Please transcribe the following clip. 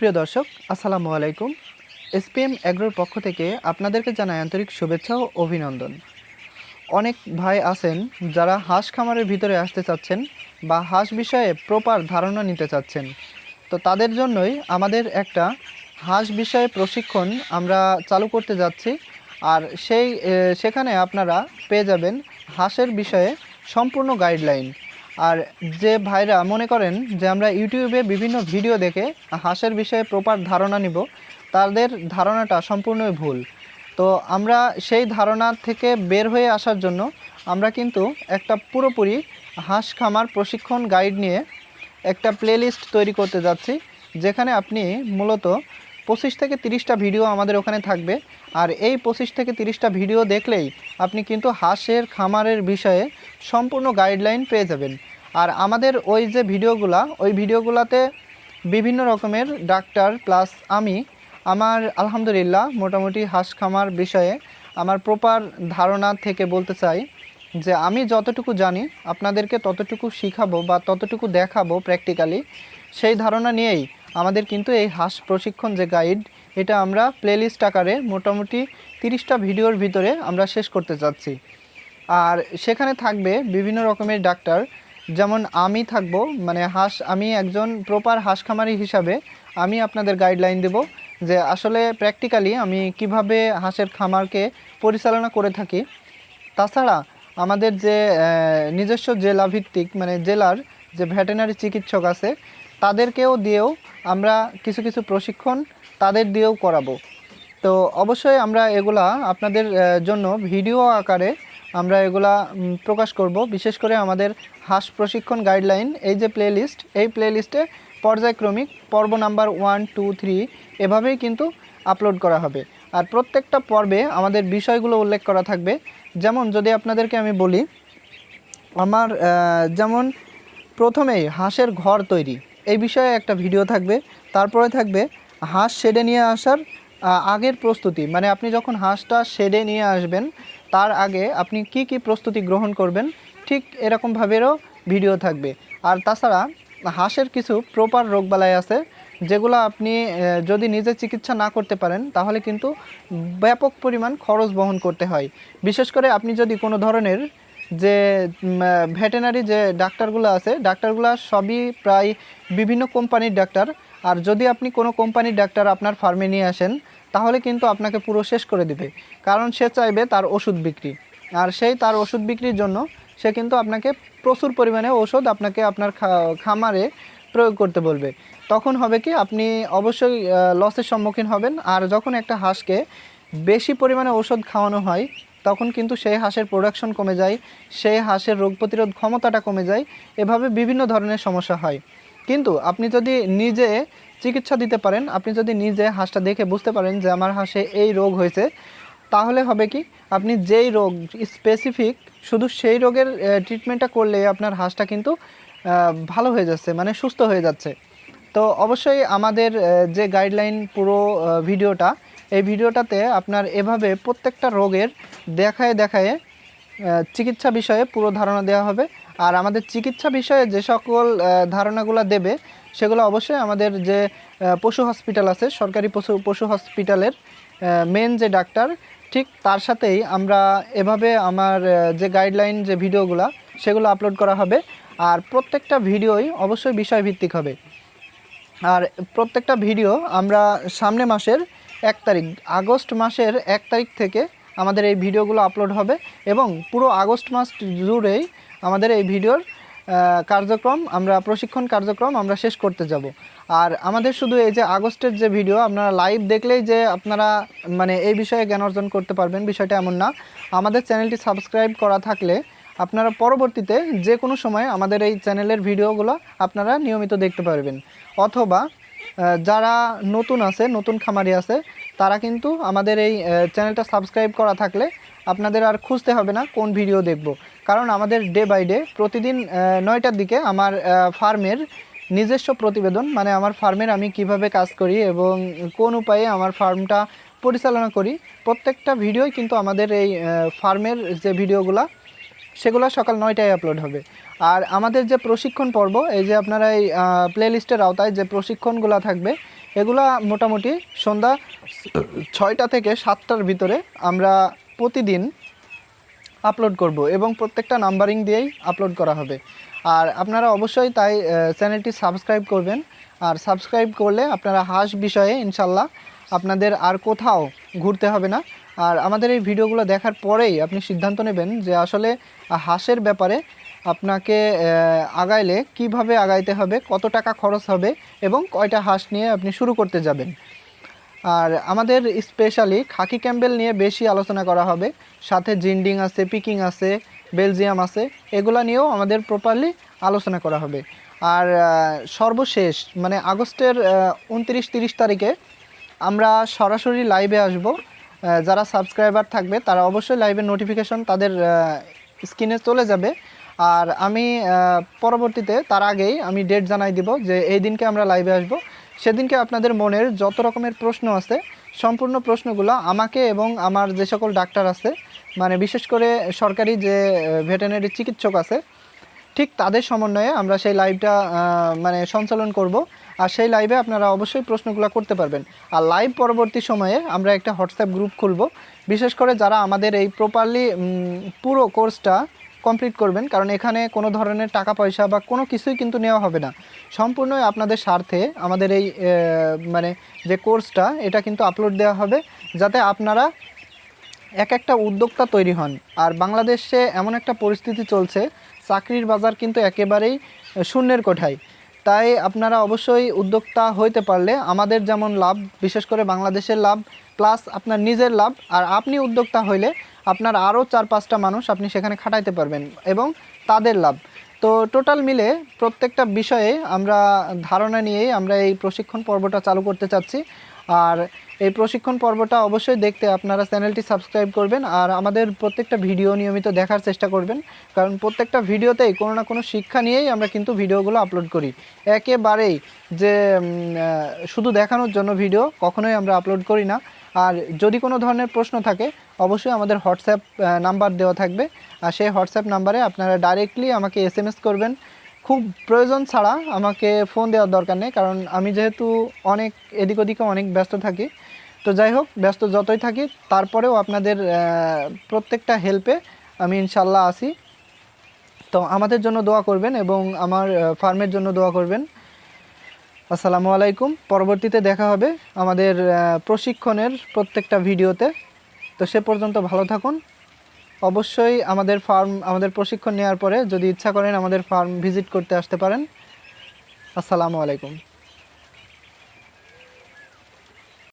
প্রিয় দর্শক, আসসালামু আলাইকুম। এসপিএম এগ্রোর পক্ষ থেকে আপনাদেরকে জানাই আন্তরিক শুভেচ্ছা ও অভিনন্দন। অনেক ভাই আছেন যারা হাঁস খামারের ভিতরে আসতে চাচ্ছেন বা হাঁস বিষয়ে প্রপার ধারণা নিতে চাচ্ছেন। তো তাদের জন্যই আমাদের একটা হাঁস বিষয়ে প্রশিক্ষণ আমরা চালু করতে যাচ্ছি। আর সেখানে আপনারা পেয়ে যাবেন হাঁসের বিষয়ে সম্পূর্ণ গাইডলাইন। আর যে ভাইরা মনে করেন যে আমরা ইউটিউবে বিভিন্ন ভিডিও দেখে হাঁসের বিষয়ে প্রপার ধারণা নিব, তাদের ধারণাটা সম্পূর্ণই ভুল। তো আমরা সেই ধারণা থেকে বের হয়ে আসার জন্য আমরা কিন্তু একটা পুরোপুরি হাঁস খামার প্রশিক্ষণ গাইড নিয়ে একটা প্লেলিস্ট তৈরি করতে যাচ্ছি, যেখানে আপনি মূলত 25 থেকে 30টা ভিডিও আমাদের ওখানে থাকবে। আর এই 25 থেকে 30টা ভিডিও দেখলেই আপনি কিন্তু হাঁসের খামারের বিষয়ে সম্পূর্ণ গাইডলাইন পেয়ে যাবেন। আর আমাদের ওই যে ওই ভিডিওগুলোতে বিভিন্ন রকমের ডাক্তার প্লাস আমার আলহামদুলিল্লাহ মোটামুটি হাঁস খামার বিষয়ে আমার প্রপার ধারণা থেকে বলতে চাই যে আমি যতটুকু জানি আপনাদেরকে ততটুকু শিখাবো বা ততটুকু দেখাবো প্র্যাকটিক্যালি। সেই ধারণা নিয়েই আমাদের কিন্তু এই হাঁস প্রশিক্ষণ যে গাইড, এটা আমরা প্লেলিস্ট আকারে মোটামুটি 30টা ভিডিওর ভিতরে আমরা শেষ করতে চাচ্ছি। আর সেখানে থাকবে বিভিন্ন রকমের ডাক্তার, যেমন আমি থাকবো, মানে আমি একজন প্রপার হাঁস খামারি হিসাবে আমি আপনাদের গাইডলাইন দেব যে আসলে প্র্যাকটিক্যালি আমি কিভাবে হাঁসের খামারকে পরিচালনা করে থাকি। তাছাড়া আমাদের যে নিজস্ব জেলাভিত্তিক মানে জেলার যে ভেটেরিনারি চিকিৎসক আছে, তাদেরকেও দিয়েও আমরা কিছু কিছু প্রশিক্ষণ তাদের দিয়েও করাবো। তো অবশ্যই আমরা এগুলা আপনাদের জন্য ভিডিও আকারে আমরা এগুলা প্রকাশ করব। বিশেষ করে আমাদের হাঁস প্রশিক্ষণ গাইডলাইন এই যে প্লেলিস্ট, এই প্লেলিস্টে পর্যায়ক্রমিক পর্ব নাম্বার 1, 2, 3 এভাবেই কিন্তু আপলোড করা হবে। আর প্রত্যেকটা পর্বে আমাদের বিষয়গুলো উল্লেখ করা থাকবে। যেমন যদি আপনাদেরকে আমি বলি, আমার যেমন প্রথমেই হাঁসের ঘর তৈরি এই বিষয়ে একটা ভিডিও থাকবে। তারপরে থাকবে হাঁস শেডে নিয়ে আসার আগের প্রস্তুতি, মানে আপনি যখন হাঁসটা শেডে নিয়ে আসবেন তার আগে আপনি কি কি প্রস্তুতি গ্রহণ করবেন, ঠিক এরকমভাবেও ভিডিও থাকবে। আর তাছাড়া হাঁসের কিছু প্রপার রোগবালাই আছে যেগুলো আপনি যদি নিজে চিকিৎসা না করতে পারেন তাহলে কিন্তু ব্যাপক পরিমাণ খরচ বহন করতে হয়। বিশেষ করে আপনি যদি কোনো ধরনের যে ভেটেরিনারি যে ডাক্তারগুলো আছে, ডাক্তারগুলো সবই প্রায় বিভিন্ন কোম্পানির ডাক্তার। আর যদি আপনি কোনো কোম্পানির ডাক্তার আপনার ফার্মে নিয়ে আসেন তাহলে কিন্তু আপনাকে পুরো শেষ করে দিবে, কারণ সে চাইবে তার ওষুধ বিক্রি। আর তার ওষুধ বিক্রির জন্য সে কিন্তু আপনাকে প্রচুর পরিমাণে ওষুধ আপনাকে আপনার খামারে প্রয়োগ করতে বলবে। তখন হবে কি, আপনি অবশ্যই লসের সম্মুখীন হবেন। আর যখন একটা হাঁসকে বেশি পরিমাণে ওষুধ খাওয়ানো হয় তখন কিন্তু সেই হাঁসের প্রোডাকশন কমে যায়, সেই হাঁসের রোগ প্রতিরোধ ক্ষমতাটা কমে যায়, এভাবে বিভিন্ন ধরনের সমস্যা হয়। কিন্তু আপনি যদি নিজে চিকিৎসা দিতে পারেন, আপনি যদি নিজে হাঁসটা দেখে বুঝতে পারেন যে আমার হাঁসে এই রোগ হয়েছে, তাহলে হবে কি, আপনি যেই রোগ স্পেসিফিক শুধু সেই রোগের ট্রিটমেন্টটা করলে আপনার হাঁসটা কিন্তু ভালো হয়ে যাচ্ছে, মানে সুস্থ হয়ে যাচ্ছে। তো অবশ্যই আমাদের যে গাইডলাইন পুরো ভিডিওটা, এই ভিডিওটাতে আপনার এভাবে প্রত্যেকটা রোগের দেখায় দেখায় চিকিৎসা বিষয়ে পুরো ধারণা দেওয়া হবে। আর আমাদের চিকিৎসা বিষয়ে যে সকল ধারণাগুলো দেবে সেগুলো অবশ্যই আমাদের যে পশু হসপিটাল আছে, সরকারি পশু হসপিটালের মেন যে ডাক্তার, ঠিক তার সাথেই আমরা এভাবে আমার যে গাইডলাইন যে ভিডিওগুলো সেগুলো আপলোড করা হবে। আর প্রত্যেকটা ভিডিওই অবশ্যই বিষয়ভিত্তিক হবে। আর প্রত্যেকটা ভিডিও আমরা সামনে মাসের 1 তারিখ, আগস্ট মাসের 1 তারিখ থেকে আমাদের এই ভিডিওগুলো আপলোড হবে এবং পুরো আগস্ট মাস জুড়েই আমাদের এই ভিডিওর কার্যক্রম, আমরা প্রশিক্ষণ কার্যক্রম আমরা শেষ করতে যাব। আর আমাদের শুধু এই যে আগস্টের যে ভিডিও আপনারা লাইভ দেখলেই যে আপনারা মানে এই বিষয়ে জ্ঞান অর্জন করতে পারবেন, বিষয়টা এমন না। আমাদের চ্যানেলটি সাবস্ক্রাইব করা থাকলে আপনারা পরবর্তীতে যে কোনো সময় আমাদের এই চ্যানেলের ভিডিওগুলো আপনারা নিয়মিত দেখতে পারবেন। অথবা যারা নতুন আছে, নতুন খামারি আছে, তারা কিন্তু আমাদের এই চ্যানেলটা সাবস্ক্রাইব করা থাকলে আপনাদের আর খুঁজতে হবে না কোন ভিডিও দেখব, কারণ আমাদের ডে বাই ডে প্রতিদিন 9টার দিকে আমার ফার্মের নিজস্ব প্রতিবেদন, মানে আমার ফার্মের আমি কিভাবে কাজ করি এবং কোন উপায়ে আমার ফার্মটা পরিচালনা করি, প্রত্যেকটা ভিডিওই কিন্তু আমাদের এই ফার্মের যে ভিডিওগুলো সেগুলো সকাল 9টায় আপলোড হবে। আর আমাদের যে প্রশিক্ষণ পর্ব, এই যে আপনারা এই প্লেলিস্টের আওতায় যে প্রশিক্ষণগুলো থাকবে, এগুলা মোটামুটি সন্ধ্যা 6টা থেকে 7টার ভিতরে আমরা প্রতিদিন আপলোড করব এবং প্রত্যেকটা নাম্বারিং দিয়েই আপলোড করা হবে। আর আপনারা অবশ্যই তাই চ্যানেলটি সাবস্ক্রাইব করবেন। আর সাবস্ক্রাইব করলে আপনারা হাঁস বিষয়ে ইনশাল্লাহ আপনাদের আর কোথাও ঘুরতে হবে না। আর আমাদের এই ভিডিওগুলো দেখার পরেই আপনি সিদ্ধান্ত নেবেন যে আসলে হাঁসের ব্যাপারে আপনাকে আগাইলে কিভাবে আগাইতে হবে, কত টাকা খরচ হবে এবং কয়টা হাঁস নিয়ে আপনি শুরু করতে যাবেন। আর আমাদের স্পেশালি খাকি ক্যাম্বেল নিয়ে বেশি আলোচনা করা হবে, সাথে জিন্ডিং আছে, পিকিং আছে, বেলজিয়াম আছে, এগুলা নিয়েও আমাদের প্রপারলি আলোচনা করা হবে। আর সর্বশেষ মানে আগস্টের 29-30 তারিখে আমরা সরাসরি লাইভে আসব। যারা সাবস্ক্রাইবার থাকবে তারা অবশ্যই লাইভের নোটিফিকেশন তাদের স্ক্রিনে চলে যাবে। আর আমি পরবর্তীতে তার আগেই আমি ডেট জানাই দিব যে এই দিনকে আমরা লাইভে আসব। সেদিনকে আপনাদের মনের যত রকমের প্রশ্ন আছে সম্পূর্ণ প্রশ্নগুলো আমাকে এবং আমার যে সকল ডাক্তার আছে, মানে বিশেষ করে সরকারি যে ভেটেরিনারি চিকিৎসক আছে, ঠিক তাদের সমন্বয়ে আমরা সেই লাইভটা মানে সঞ্চালন করব। আর সেই লাইভে আপনারা অবশ্যই প্রশ্নগুলো করতে পারবেন। আর লাইভ পরবর্তী সময়ে আমরা একটা হোয়াটসঅ্যাপ গ্রুপ খুলব, বিশেষ করে যারা আমাদের এই প্রপারলি পুরো কোর্সটা কমপ্লিট করবেন। কারণ এখানে কোনো ধরনের টাকা পয়সা বা কোনো কিছুই কিন্তু নেওয়া হবে না, সম্পূর্ণই আপনাদের স্বার্থে আমাদের এই মানে যে কোর্সটা এটা কিন্তু আপলোড দেওয়া হবে, যাতে আপনারা একটা উদ্যোক্তা তৈরি হন। আর বাংলাদেশে এমন একটা পরিস্থিতি চলছে, চাকরির বাজার কিন্তু একেবারেই শূন্যের কোঠায়। তাই আপনারা অবশ্যই উদ্যোক্তা হইতে পারলে আমাদের যেমন লাভ, বিশেষ করে বাংলাদেশের লাভ, প্লাস আপনার নিজের লাভ। আর আপনি উদ্যোক্তা হইলে আপনার আরও 4-5টা মানুষ আপনি সেখানে খাটাইতে পারবেন এবং তাদের লাভ। তো টোটাল মিলে প্রত্যেকটা বিষয়ে আমরা ধারণা নিয়েই আমরা এই প্রশিক্ষণ পর্বটা চালু করতে চাচ্ছি। আর এই প্রশিক্ষণ পর্বটা অবশ্যই দেখতে আপনারা চ্যানেলটি সাবস্ক্রাইব করবেন আর আমাদের প্রত্যেকটা ভিডিও নিয়মিত দেখার চেষ্টা করবেন। কারণ প্রত্যেকটা ভিডিওতেই কোনো না কোনো শিক্ষা নিয়েই আমরা কিন্তু ভিডিওগুলো আপলোড করি। একেবারেই যে শুধু দেখানোর জন্য ভিডিও কখনোই আমরা আপলোড করি না। আর যদি কোনো ধরনের প্রশ্ন থাকে অবশ্যই আমাদের হোয়াটসঅ্যাপ নাম্বার দেওয়া থাকবে। আর সেই হোয়াটসঅ্যাপ নাম্বারে আপনারা ডাইরেক্টলি আমাকে SMS করবেন। খুব প্রয়োজন ছাড়া আমাকে ফোন দেওয়ার দরকার নেই, কারণ আমি যেহেতু অনেক এদিক ওদিকে অনেক ব্যস্ত থাকি। তো যাই হোক, ব্যস্ত যতই থাকি তারপরেও আপনাদের প্রত্যেকটা হেল্পে আমি ইনশাল্লাহ আসি। তো আমাদের জন্য দোয়া করবেন এবং আমার ফার্মের জন্য দোয়া করবেন। আসসালামু আলাইকুম। পরবর্তীতে দেখা হবে আমাদের প্রশিক্ষণের প্রত্যেকটা ভিডিওতে। তো সে পর্যন্ত ভালো থাকুন। অবশ্যই আমাদের প্রশিক্ষণ নেওয়ার পরে যদি ইচ্ছা করেন আমাদের ফার্ম ভিজিট করতে আসতে পারেন। আসসালামু আলাইকুম।